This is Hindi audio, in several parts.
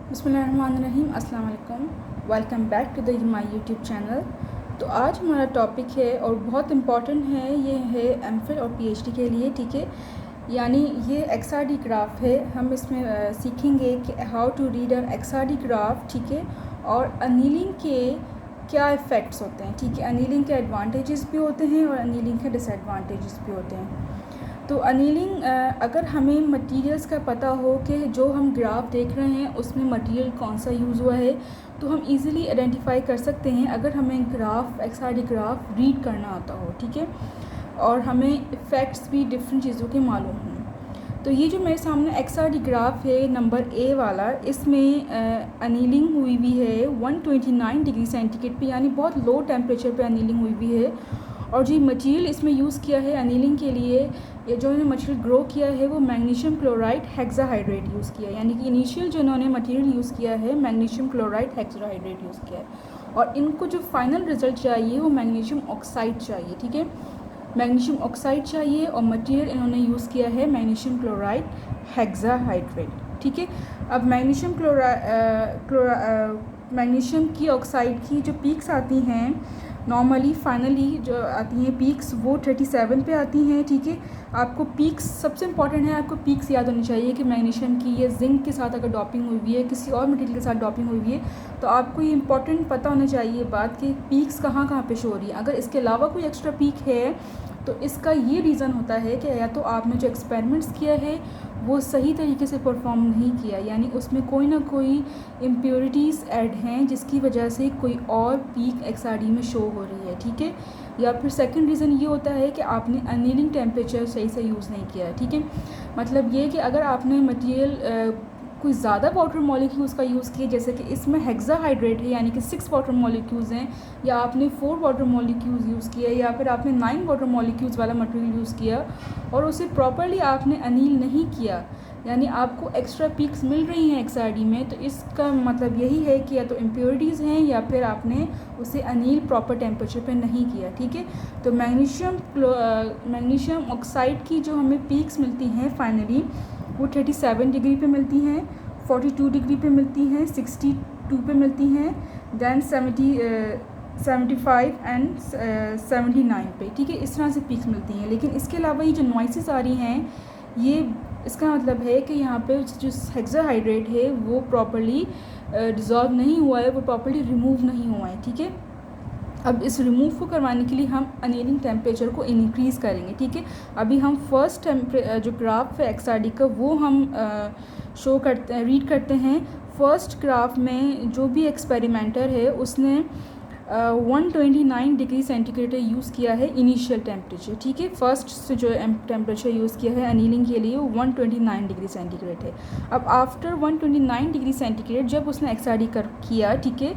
बिस्मिल्लाहिर्रहमानिर्रहीम, अस्सलाम वालेकुम। Welcome back to the my YouTube channel. तो आज हमारा टॉपिक है और बहुत इम्पॉर्टेंट है, ये है एमफिल और पीएचडी के लिए, ठीक है। यानी ये एक्सआरडी ग्राफ है। हम इसमें सीखेंगे कि how to read a XRD graph, ठीक है, और अनीलिंग के क्या इफ़ेक्ट्स होते हैं, ठीक है। अनीलिंग के एडवांटेजेस भी होते हैं और अनीलिंग के डिसएडवांटेजेस भी होते हैं। तो अनीलिंग, अगर हमें मटेरियल्स का पता हो कि जो हम ग्राफ देख रहे हैं उसमें मटेरियल कौन सा यूज़ हुआ है, तो हम इजीली आइडेंटिफाई कर सकते हैं अगर हमें ग्राफ एक्सआरडी ग्राफ रीड करना आता हो, ठीक है, और हमें इफ़ेक्ट्स भी डिफरेंट चीज़ों के मालूम हों। तो ये जो मेरे सामने एक्सआरडी ग्राफ है नंबर ए वाला, इसमें अनीलिंग हुई हुई है 129 डिग्री सेंटीग्रेड पे, यानी बहुत लो टेम्परेचर पे अनीलिंग हुई हुई है। और जो मटेरियल इसमें यूज़ किया है अनीलिंग के लिए, ये जो इन्होंने मटेरियल ग्रो किया है वो मैग्नीशियम क्लोराइड हेक्साहाइड्रेट यूज़ किया है। यानी कि इनिशियल जो इन्होंने मटेरियल यूज़ किया है मैग्नीशियम क्लोराइड हेक्साहाइड्रेट यूज़ किया है, और इनको जो फाइनल रिज़ल्ट चाहिए वो मैग्नीशियम ऑक्साइड चाहिए, ठीक है। मैग्नीशियम ऑक्साइड चाहिए और मटेरियल इन्होंने यूज़ किया है मैग्नीशियम क्लोराइड हेक्साहाइड्रेट, ठीक है। अब मैग्नीशियम की ऑक्साइड की जो पीक्स आती हैं नॉर्मली, फाइनली जो आती हैं पीक्स, वो 37 पे आती हैं, ठीक है। आपको पीक्स सबसे इंपॉर्टेंट है, आपको पीक्स याद होनी चाहिए कि मैग्नीशियम की ये जिंक के साथ अगर डॉपिंग हुई हुई है, किसी और मटेरियल के साथ डॉपिंग हुई हुई है, तो आपको ये इंपॉर्टेंट पता होना चाहिए बात कि पीक्स कहाँ कहाँ पे शो हो रही है। अगर इसके अलावा कोई एक्स्ट्रा पीक है तो इसका ये रीज़न होता है कि या तो आपने जो एक्सपेरिमेंट्स किया है वो सही तरीके से परफॉर्म नहीं किया, यानी उसमें कोई ना कोई इम्प्योरिटीज़ ऐड हैं जिसकी वजह से कोई और पीक एक्सआरडी में शो हो रही है, ठीक है। या फिर सेकंड रीज़न ये होता है कि आपने अनीलिंग टेम्परेचर सही से यूज़ नहीं किया है, ठीक है। मतलब ये कि अगर आपने मटेरियल कोई ज़्यादा वाटर मॉलिक्यूल्स का यूज़ किया, जैसे कि इसमें हेक्साहाइड्रेट है यानी कि 6 वाटर मॉलिक्यूल्स हैं, या आपने 4 वाटर मॉलिक्यूल्स यूज़ किया, या फिर आपने 9 वाटर मॉलिक्यूल्स वाला मटेरियल यूज़ किया और उसे प्रॉपर्ली आपने अनील नहीं किया, यानी आपको एक्स्ट्रा पीक्स मिल रही हैं एक्सआरडी में, तो इसका मतलब यही है कि या तो इम्प्योरिटीज़ हैं या फिर आपने उसे अनील प्रॉपर टेम्परेचर पे नहीं किया, ठीक है। तो मैग्नीशियम ऑक्साइड की जो हमें पीक्स मिलती हैं फाइनली वो 37 डिग्री पे मिलती हैं, 42 डिग्री पे मिलती हैं, 62 पे मिलती हैं, दैन 75 एंड 79 पे, ठीक है। इस तरह से पीक्स मिलती हैं। लेकिन इसके अलावा ये जो नॉइसेस आ रही हैं, ये इसका मतलब है कि यहाँ पे जो हेक्साहाइड्रेट है वो प्रॉपर्ली डिज़ोल्व नहीं हुआ है, वो प्रॉपर्ली रिमूव नहीं हुआ है, ठीक है। अब इस रिमूव को करवाने के लिए हम अनीलिंग टेम्परेचर को इंक्रीज़ करेंगे, ठीक है। अभी हम फर्स्ट जो ग्राफ है एक्सआरडी का वो हम शो करते हैं, रीड करते हैं। फर्स्ट ग्राफ में जो भी एक्सपेरिमेंटर है उसने 129 डिग्री सेंटीग्रेड यूज़ किया है इनिशियल टेम्परेचर, ठीक है। फर्स्ट से जो टेम्परेचर यूज़ किया है अनीलिंग के लिए वो 129 डिग्री सेंटीग्रेड है। अब आफ्टर 129 डिग्री सेंटीग्रेड जब उसने एक्सआरडी किया, ठीक है,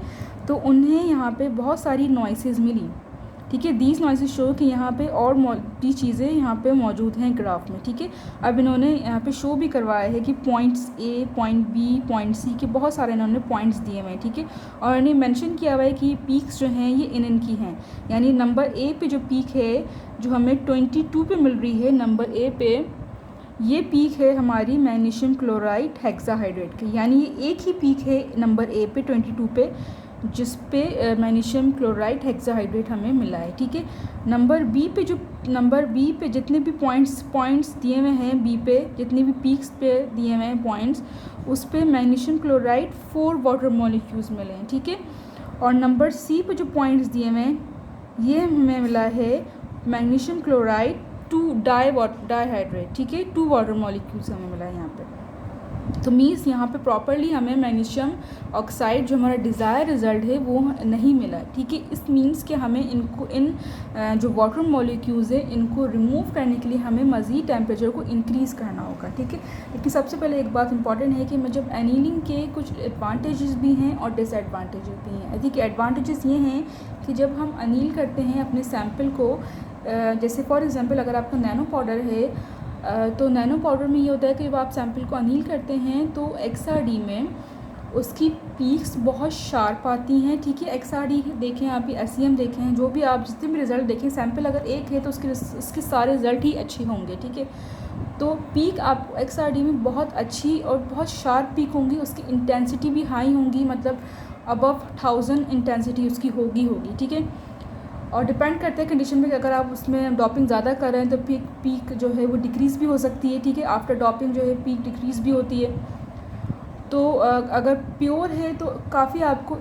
तो उन्हें यहाँ पे बहुत सारी नॉइसेस मिली, ठीक है। दीज नॉइसेस शो कि यहाँ पे और भी चीज़ें यहाँ पे मौजूद हैं ग्राफ में, ठीक है। अब इन्होंने यहाँ पे शो भी करवाया है कि points A, point B, point C के बहुत सारे इन्होंने पॉइंट्स दिए हुए हैं, ठीक है। और इन्हें मेंशन किया हुआ है कि पीक्स जो हैं ये इनकी हैं, यानी नंबर ए पे जो पीक है जो हमें 22 पे मिल रही है, नंबर ए पे ये पीक है हमारी मैग्नीशियम क्लोराइड हेक्साहाइड्रेट की, यानी ये एक ही पीक है नंबर ए पे 22 पे जिस पे मैग्नीशियम क्लोराइड हेक्साहाइड्रेट हमें मिला है, ठीक है। नंबर बी पे जितने भी पॉइंट्स दिए हुए हैं, बी पे जितने भी पीक्स पे दिए हुए हैं पॉइंट्स, उस पे मैग्नीशियम क्लोराइड 4 वाटर मॉलिक्यूल्स मिले हैं, ठीक है। और नंबर सी पे जो पॉइंट्स दिए हुए हैं ये हमें मिला है मैग्नीशियम क्लोराइड 2 डाईहाइड्रेट, ठीक है, 2 वाटर मॉलिक्यूल्स हमें मिला है यहाँ पे। तो मीन्स यहाँ पे प्रॉपर्ली हमें मैग्नीशियम ऑक्साइड जो हमारा डिज़ायर रिज़ल्ट है वो नहीं मिला, ठीक है। इस मीन्स कि हमें इन जो वाटर मॉलिक्यूल्स है इनको रिमूव करने के लिए हमें मज़ीद टेम्परेचर को इंक्रीज़ करना होगा, ठीक है। लेकिन सबसे पहले एक बात इंपॉर्टेंट है कि जब एनीलिंग के कुछ एडवांटेजेस भी हैं और डिसएडवांटेजेस भी हैं। यदि कि एडवांटेजेस ये हैं कि जब हम अनील करते हैं अपने सैम्पल को, जैसे फॉर एग्ज़ाम्पल अगर आपका नैनो पाउडर है, तो नैनो पाउडर में ये होता है कि जब आप सैंपल को अनील करते हैं तो एक्सआरडी में उसकी पीक्स बहुत शार्प आती हैं, ठीक है। एक्सआरडी देखें आप, एसईएम देखें, जो भी आप जितने भी रिज़ल्ट देखें, सैंपल अगर एक है तो उसके सारे रिज़ल्ट ही अच्छे होंगे, ठीक है। तो पीक आप XRD में बहुत अच्छी और बहुत शार्प पीक होंगी, उसकी इंटेंसिटी भी हाई होंगी, मतलब अबव 1000 इंटेंसिटी उसकी होगी, ठीक है। और डिपेंड करता है कंडीशन पे, अगर आप उसमें डॉपिंग ज़्यादा कर रहे हैं तो पीक जो है वो डिक्रीज़ भी हो सकती है, ठीक है। आफ्टर डॉपिंग जो है पीक डिक्रीज़ भी होती है। तो अगर प्योर है तो काफ़ी आपको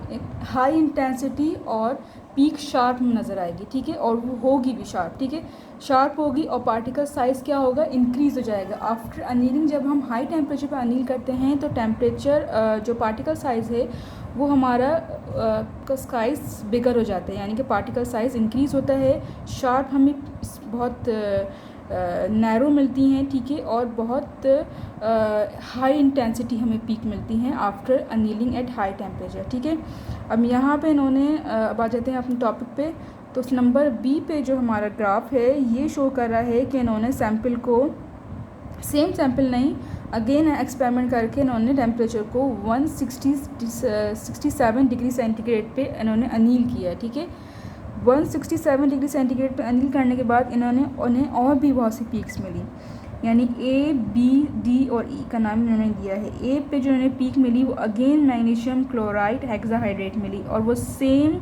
हाई इंटेंसिटी और पीक शार्प नज़र आएगी, ठीक है, और वो होगी भी शार्प, ठीक है, शार्प होगी। और पार्टिकल साइज़ क्या होगा, इंक्रीज़ हो जाएगा आफ्टर अनीलिंग। जब हम हाई टेम्परेचर पर अनील करते हैं तो टेम्परेचर जो पार्टिकल साइज़ है वो हमारा का साइज़ बिगर हो जाता है, यानी कि पार्टिकल साइज़ इंक्रीज़ होता है, शार्प हमें बहुत नैरो मिलती हैं, ठीक है, और बहुत हाई इंटेंसिटी हमें पीक मिलती हैं after annealing at high temperature, ठीक है। अब यहाँ पे इन्होंने अब आ जाते हैं अपने टॉपिक पे। तो उस नंबर बी पे जो हमारा ग्राफ है ये शो कर रहा है कि इन्होंने सैम्पल को, सेम सैम्पल नहीं, अगेन एक्सपेरिमेंट करके इन्होंने टेम्परेचर को 167 डिग्री सेंटीग्रेड पे इन्होंने अनील किया, ठीक है। 167 डिग्री सेंटीग्रेड पे अनील करने के बाद उन्हें और भी बहुत सी पीक्स मिली, यानी A, B, D और E का नाम इन्होंने दिया है। A पे जो इन्हें पीक मिली वो अगेन मैग्नीशियम क्लोराइड हेक्साहाइड्रेट मिली, और वो सेम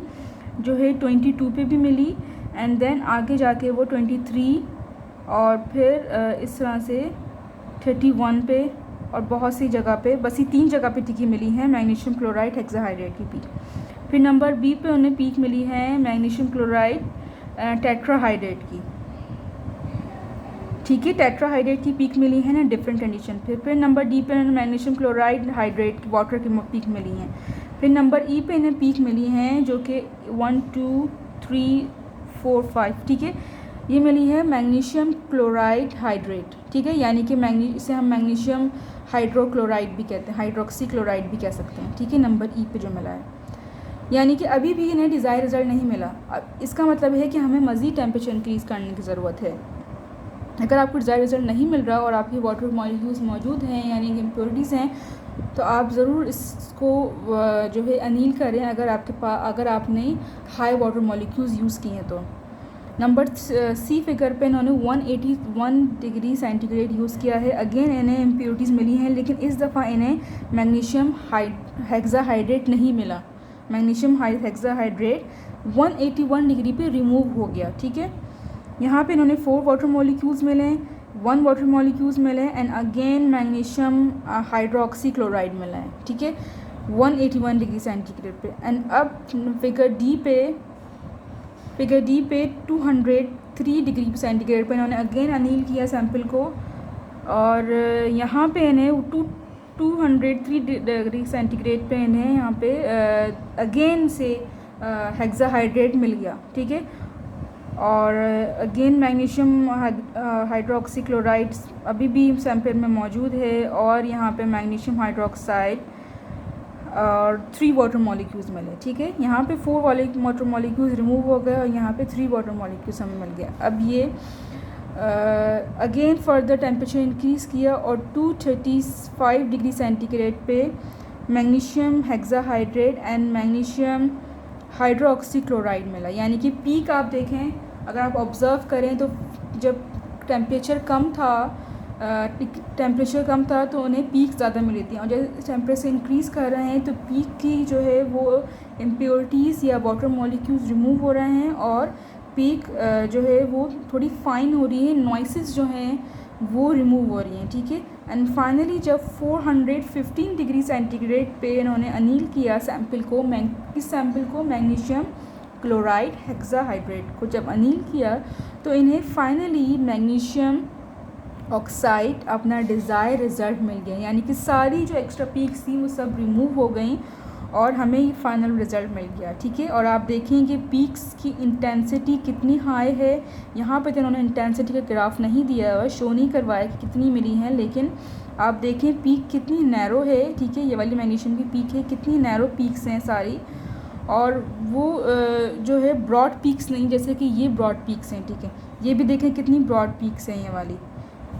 जो है 22 पे भी मिली, एंड देन आगे जाके वो 23 और फिर इस तरह से 31 पे और बहुत सी जगह पे, बस ये 3 जगह पे टिकी मिली हैं मैग्नीशियम क्लोराइड हेक्साहाइड्रेट की पीक। फिर नंबर बी पे उन्हें पीक मिली है मैग्नीशियम क्लोराइड टेट्राहाइड्रेट की, ठीक है, टेट्राहाइड्रेट की पीक मिली है ना डिफरेंट कंडीशन। फिर नंबर डी पे उन्हें मैग्नीशियम क्लोराइड हाइड्रेट वाटर की पीक मिली हैं। फिर नंबर ई पे इन्हें पीक मिली हैं जो कि 1 2 3 4 5, ठीक है, ये मिली है मैग्नीशियम क्लोराइड हाइड्रेट, ठीक है, यानी कि इसे हम मैग्नीशियम हाइड्रोक्लोराइड भी कहते हैं, हाइड्रोक्सी क्लोराइड भी कह सकते हैं, ठीक है, नंबर ई पे जो मिला है। यानी कि अभी भी इन्हें डिज़ायर रिज़ल्ट नहीं मिला। अब इसका मतलब है कि हमें मज़ीद टेम्परेचर इंक्रीज़ करने की ज़रूरत है। अगर आपको डिज़ायर रिज़ल्ट नहीं मिल रहा और आपके वाटर मॉलिक्यूल्स मौजूद हैं, यानी कि इम्प्योरिटीज़ हैं, तो आप ज़रूर इसको जो है अनील करें अगर आपने हाई वाटर मॉलिक्यूल्स यूज़ किए हैं तो। नंबर सी फिगर पे इन्होंने 181 डिग्री सेंटीग्रेड यूज़ किया है। अगेन इन्हें इम्प्योरिटीज़ मिली हैं, लेकिन इस दफ़ा इन्हें मैग्नीशियम हेक्साहाइड्रेट नहीं मिला। मैग्नीशियम हेक्साहाइड्रेट 181 डिग्री पे रिमूव हो गया, ठीक है। यहाँ पे इन्होंने 4 वाटर मॉलिक्यूल्स मिले, 1 वाटर मॉलिक्यूल्स मिले, and again magnesium hydroxy chloride मिला है, ठीक है, 181 डिग्री सेंटीग्रेड पे। एंड अब फिगर डी पे 203 डिग्री सेंटीग्रेड पे इन्होंने अगेन अनील किया सैम्पल को, और यहाँ पे इन्हें 203 डिग्री सेंटीग्रेड पे इन्हें यहाँ पे अगेन से हेक्साहाइड्रेट मिल गया, ठीक है, और अगेन मैग्नीशियम हाइड्रोक्सी क्लोराइड अभी भी सैम्पल में मौजूद है, और यहाँ पे मैग्नीशियम हाइड्रोक्साइड और 3 वाटर मॉलिक्यूल्स मिले, ठीक है। यहाँ पे 4 वाटर मॉलिक्यूल्स रिमूव हो गए और यहाँ पे 3 वाटर मॉलिक्यूल्स हमें मिल गया। अब ये अगेन फर्दर टेम्परेचर इंक्रीज़ किया और 235 डिग्री सेंटीग्रेड पे magnesium hexahydrate and magnesium hydroxy chloride मिला, यानी कि पीक आप देखें, अगर आप ऑब्ज़र्व करें तो जब टेम्परेचर कम था तो उन्हें पीक ज़्यादा मिली थी, और जैसे टेम्परेचर इंक्रीज़ कर रहे हैं तो पीक की जो है वो इम्प्योरिटीज़ या वाटर मॉलिक्यूल्स रिमूव हो रहे हैं, और पीक जो है वो थोड़ी फाइन हो रही है, नॉइसेस जो हैं वो रिमूव हो रही हैं, ठीक है। एंड फाइनली जब 415 डिग्री सेंटीग्रेड पे इन्होंने अनील किया सैम्पल को, इस सैम्पल को मैग्नीशियम क्लोराइड हेक्साहाइड्रेट को जब अनील किया तो इन्हें फाइनली मैग्नीशियम ऑक्साइड अपना डिज़ायर रिज़ल्ट मिल गया, यानी कि सारी जो एक्स्ट्रा पीक्स थी वो सब रिमूव हो गई और हमें ये फाइनल रिज़ल्ट मिल गया, ठीक है। और आप देखेंगे पीक्स की इंटेंसिटी कितनी हाई है। यहाँ पे तो उन्होंने इंटेंसिटी का ग्राफ नहीं दिया हुआ, शो नहीं करवाया कि कितनी मिली हैं, लेकिन आप देखें पीक कितनी नैरो है, ठीक है, ये वाली मैग्नीशियम की पीक है, कितनी नैरो पीक्स हैं सारी, और वो जो है ब्रॉड पीक्स नहीं, जैसे कि ये ब्रॉड पीक्स हैं, ठीक है, ये भी देखें कितनी ब्रॉड पीक्स हैं ये वाली,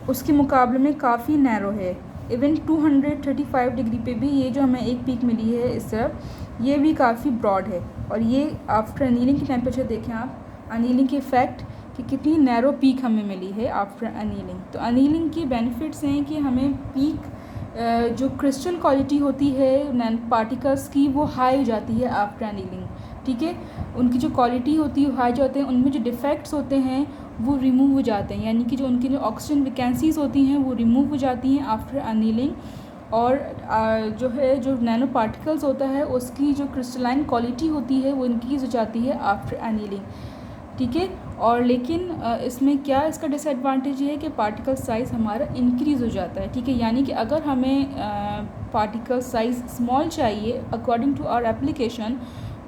उसके मुकाबले में काफ़ी नैरो है। इवन 235 डिग्री पे भी ये जो हमें एक पीक मिली है इस तरफ, ये भी काफ़ी ब्रॉड है। और ये आफ्टर अनीलिंग की टेम्परेचर देखें आप, अनीलिंग के इफ़ेक्ट कि कितनी नैरो पीक हमें मिली है आफ्टर अनीलिंग। तो अनीलिंग के बेनिफिट्स हैं कि हमें पीक जो क्रिस्टल क्वालिटी होती है नैनो पार्टिकल्स की वो हाई हो जाती है आफ्टर अनीलिंग, ठीक है। उनकी जो क्वालिटी होती है हाई जाते हैं, उनमें जो डिफेक्ट्स होते हैं वो रिमूव हो जाते हैं, यानी कि जो उनकी जो ऑक्सीजन वैकेंसीज होती हैं वो रिमूव हो जाती हैं आफ्टर अनीलिंग। और जो है जो नैनो पार्टिकल्स होता है उसकी जो क्रिस्टलाइन क्वालिटी होती है वो इंक्रीज़ हो जाती है आफ्टर एनीलिंग, ठीक है। और लेकिन इसमें क्या इसका डिसएडवांटेज है कि पार्टिकल साइज़ हमारा इंक्रीज़ हो जाता है, ठीक है। यानी कि अगर हमें पार्टिकल साइज़ स्मॉल चाहिए अकॉर्डिंग टू आवर एप्लीकेशन,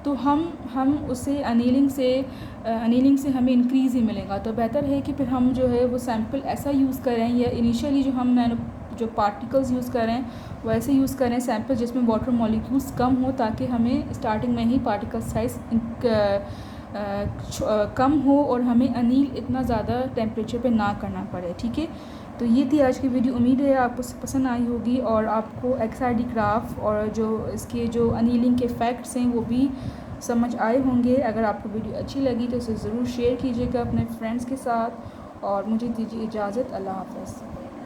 तो हम उसे अनीलिंग से हमें इंक्रीज़ ही मिलेगा। तो बेहतर है कि फिर हम जो है वो सैम्पल ऐसा यूज़ करें, या इनिशियली जो हम जो पार्टिकल्स यूज़ करें वैसे यूज़ करें सैम्पल जिसमें वाटर मॉलिक्यूल्स कम हो, ताकि हमें स्टार्टिंग में ही पार्टिकल साइज़ कम हो और हमें अनील इतना ज़्यादा टेम्परेचर पे ना करना पड़े, ठीक है। तो ये थी आज की वीडियो, उम्मीद है आपको पसंद आई होगी और आपको XRD ग्राफ और जो इसके जो अनीलिंग के फैक्ट्स हैं वो भी समझ आए होंगे। अगर आपको वीडियो अच्छी लगी तो इसे ज़रूर शेयर कीजिएगा अपने फ्रेंड्स के साथ, और मुझे दीजिए इजाज़त। अल्लाह हाफ़िज़।